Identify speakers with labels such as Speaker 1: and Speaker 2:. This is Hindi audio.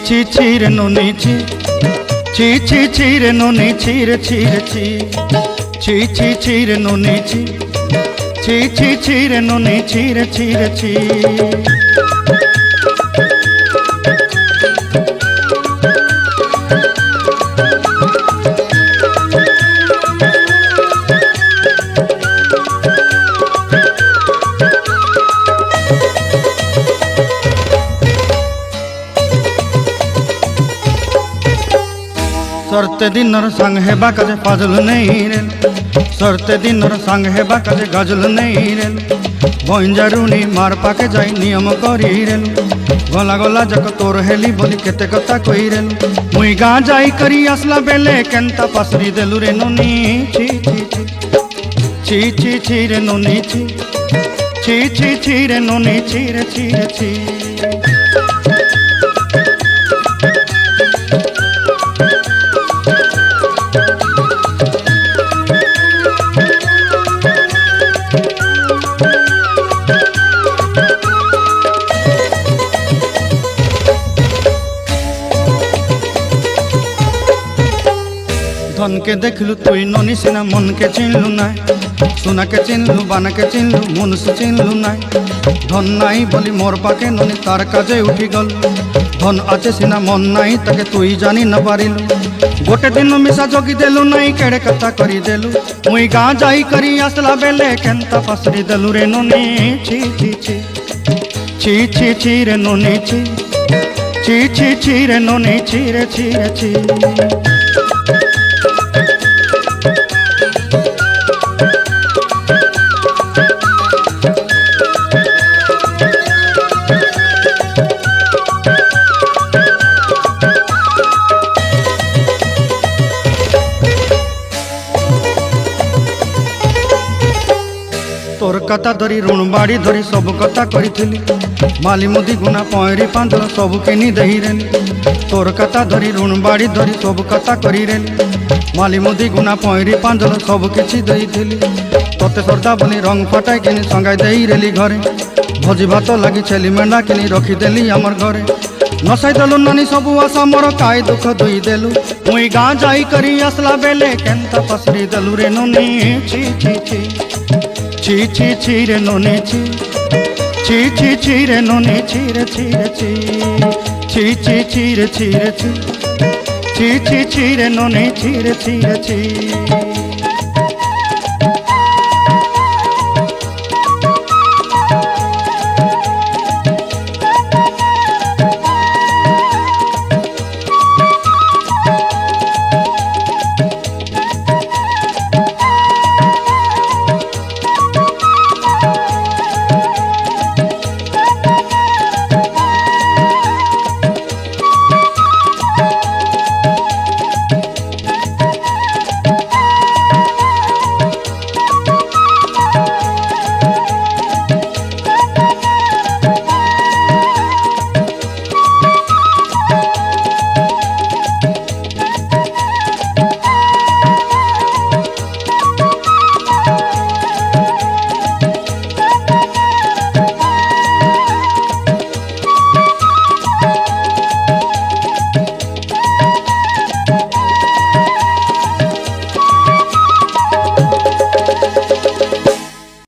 Speaker 1: ছি ছি রে নুনি ছি ছি ছি ছি রে নুনি ছি রে ছি রে ছি ছি ছি ছি রে নুনি ছি ছি ছি ছি রে নুনি ছি রে ছি রে ছি। सरते दिनर संग हेबा काजे फाजल नहीं रेल सरते दिनर संग हेबा काजे गजल नहीं रेल बंजारुनी मार पाके जाई नियम करी रेल गला गला जक तोर हेली बोली केते कथा कही रेल मुई गा जाई करी असला बेले केंता पासरी देलु रे नुनी छी छी छी छी छी छी रे नुनी छी छी छी छी रे नुनी छी रे छी रे छी। धन के देखलु तुई ननी सिना मन के चिन्हलु ना सोना के चिन्हलु बाना के चिन्हलु मनुष्य चिन्हलु ना धन नाई बोली मोर पाके ननी तार काजे उठी गल धन आचे सिना मन नाई ताके तुई जानी न पारिलु गोटे दिन मिसा जगी देलु नाई केड़े कथा करी देलु मुई गा जाई करी आसला बेले केंता पासरी देलु रे ननी छी छी छी छी छी छी रे ननी छी छी छी छी रे ननी छी रे छी रे छी। तोर कथा धरी ऋण बाड़ी धरी सब कथा करी माली मुदी गुना पयरी पांदल सब किनी दही रेली तोर कथा धरी ऋण बाड़ी धरी सब कथा करी रेली माली मुदी गुना पयरी पांदल सब किछि दही तोते सरदा बोली रंग फटाई किनी संगाई दही रेली घरे भोजी भात लगी छेली मेंढा किनी रखीदेली आमर घरे नसाई देलु नानी सबु आशा मोर काई दुख दुई देलु मुई गा जाई करी असला बेले केंता पसरी देलु रे नुनी छी छी छी छी छी छी रे नुनी छी छी छी छी रे नुनी छी रे छी रे छी छी छी छी रे छी रे छी छी छी छी रे नुनी छी रे छी रे छी।